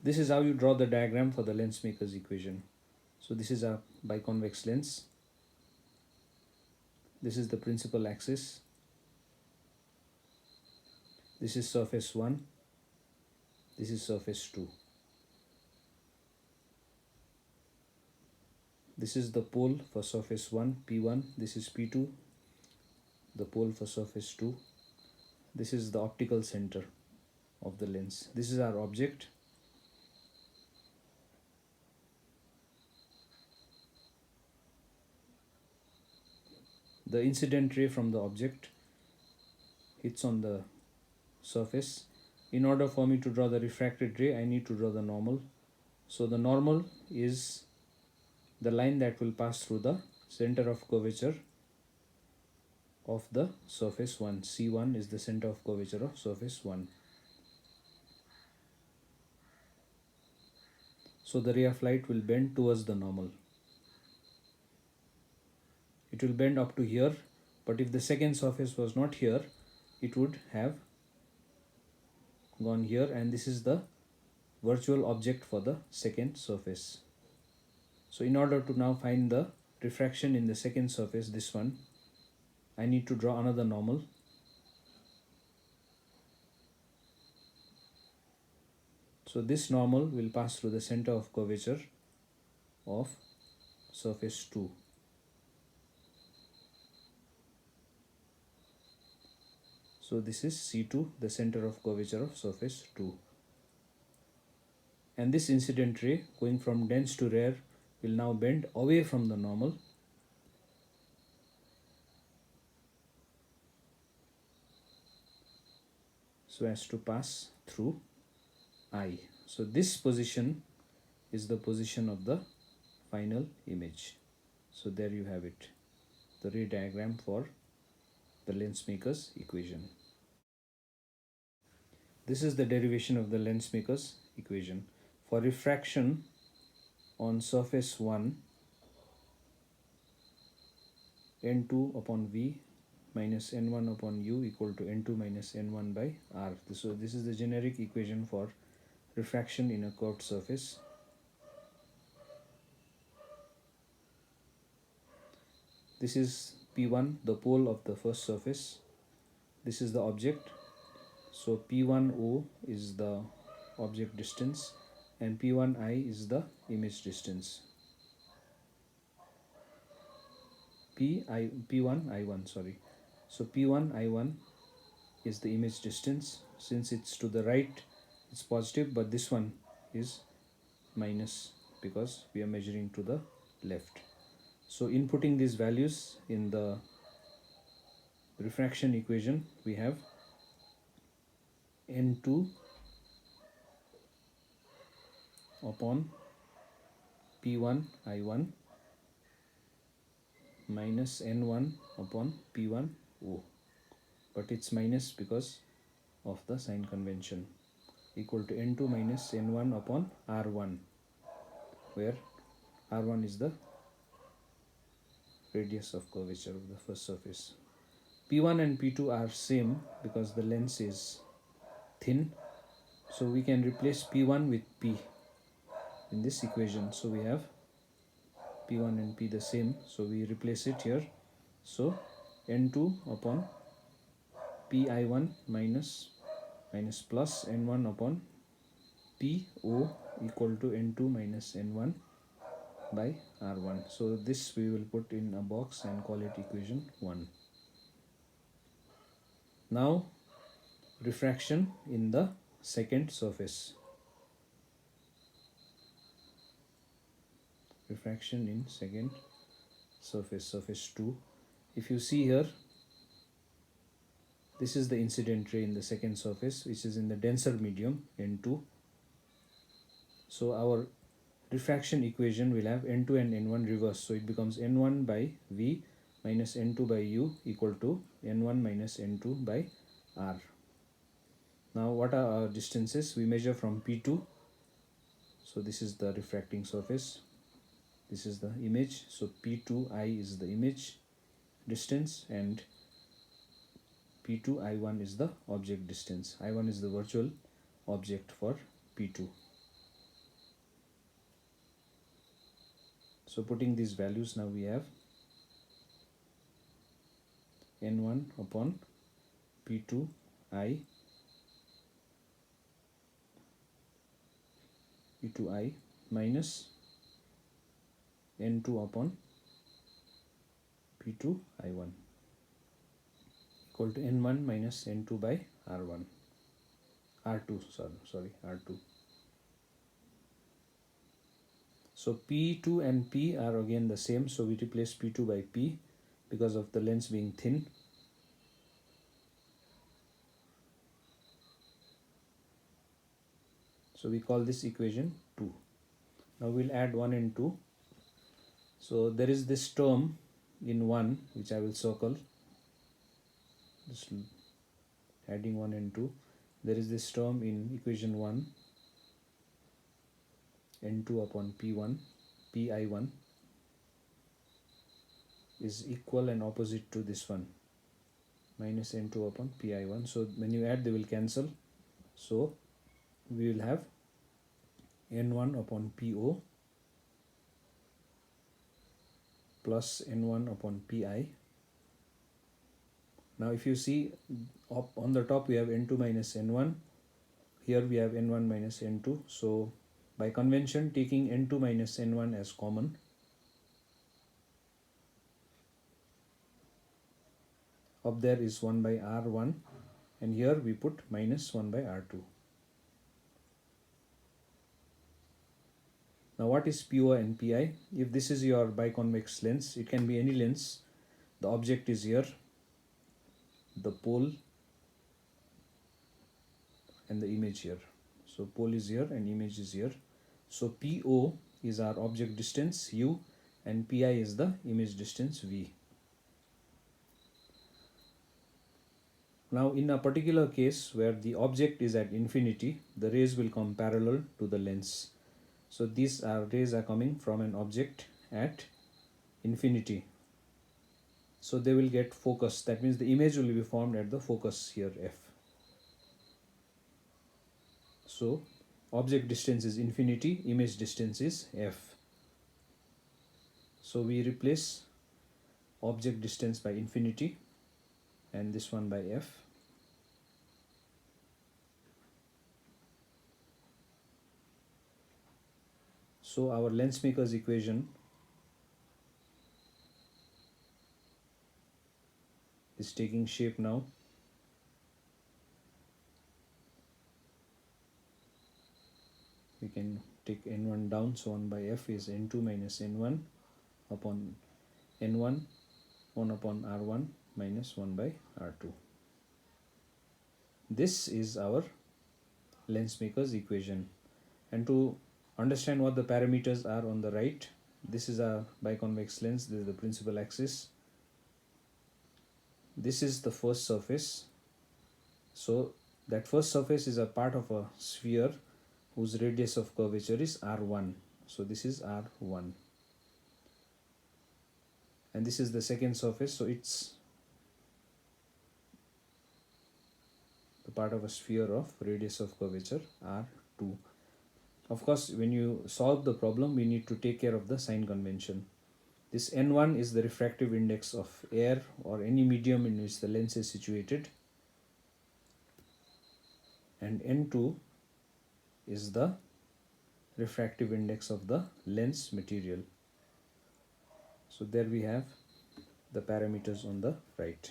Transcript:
This is how you draw the diagram for the lens maker's equation. So this is a biconvex lens. This is the principal axis. This is surface 1. This is surface 2. This is the pole for surface 1, P1. This is P2, the pole for surface 2. This is the optical center of the lens. This is our object. The incident ray from the object hits on the surface. In order for me to draw the refracted ray, I need to draw the normal. So the normal is the line that will pass through the center of curvature of the surface 1. C1 is the center of curvature of surface 1. So the ray of light will bend towards the normal. It will bend up to here, but if the second surface was not here, it would have gone here, and this is the virtual object for the second surface. So in order to now find the refraction in the second surface, this one, I need to draw another normal. So this normal will pass through the center of curvature of surface 2. So this is C2, the center of curvature of surface 2. And this incident ray going from dense to rare will now bend away from the normal. So as to pass through I. So this position is the position of the final image. So there you have it, the ray diagram for the lens maker's equation. This is the derivation of the lens maker's equation. For refraction on surface 1, n2 upon v minus n1 upon u equal to n2 minus n1 by r. So this is the generic equation for refraction in a curved surface. This is P1, the pole of the first surface. This is the object. So P1O is the object distance and P1I is the image distance. P1I1, sorry. So P1I1 is the image distance. Since it's to the right, it's positive, but this one is minus because we are measuring to the left. So inputting these values in the refraction equation, we have n2 upon P1 I1 minus n1 upon P1 O, but it's minus because of the sign convention, equal to n2 minus n1 upon R1, where R1 is the radius of curvature of the first surface. P1 and P2 are same because the lens is thin, so we can replace P1 with P in this equation. So we have P1 and P the same, so we replace it here. So n2 upon Pi1 minus plus n1 upon Po equal to n2 minus n1 by R1. So this we will put in a box and call it equation 1. Now refraction in the second surface. Refraction in second surface, surface 2. If you see here, this is the incident ray in the second surface, which is in the denser medium N2. So our refraction equation will have N2 and N1 reverse. So it becomes N1 by V minus N2 by U equal to N1 minus N2 by R. Now what are our distances? We measure from P2. So this is the refracting surface. This is the image. So P2I is the image distance and P2I1 is the object distance. I1 is the virtual object for P2. So putting these values, now we have n1 upon p2i minus n2 upon p2i1 equal to n1 minus n2 by r1 r2 sorry r2. So p2 and p are again the same, so we replace p2 by p because of the lens being thin. So we call this equation 2. Now we'll add 1 and 2. So there is this term in 1 which I will circle, just adding 1 and 2. There is this term in equation 1, n2 upon p1 pi1 is equal and opposite to this one, minus n2 upon pi1. So when you add, they will cancel. So we will have n1 upon po plus n1 upon pi. Now if you see, up on the top we have n2 minus n1, here we have n1 minus n2. So by convention, taking n2 minus n1 as common, up there is 1 by r1, and here we put minus 1 by r2. Now what is PO and PI? If this is your biconvex lens, it can be any lens. The object is here, the pole and the image here. So pole is here and image is here. So PO is our object distance u and PI is the image distance v. Now in a particular case where the object is at infinity, the rays will come parallel to the lens. So these rays are coming from an object at infinity. So they will get focus. That means the image will be formed at the focus here, f. So object distance is infinity, image distance is f. So we replace object distance by infinity and this one by f. So our lens maker's equation is taking shape now. We can take n1 down, so 1 by f is n2 minus n1 upon n1, 1 upon r1 minus 1 by r2. This is our lens maker's equation. And to understand what the parameters are on the right, this is a biconvex lens, this is the principal axis. This is the first surface. So that first surface is a part of a sphere whose radius of curvature is r1. So this is r1. And this is the second surface, so it's the part of a sphere of radius of curvature r2. Of course, when you solve the problem, we need to take care of the sign convention. This n1 is the refractive index of air or any medium in which the lens is situated, and n2 is the refractive index of the lens material. So there we have the parameters on the right.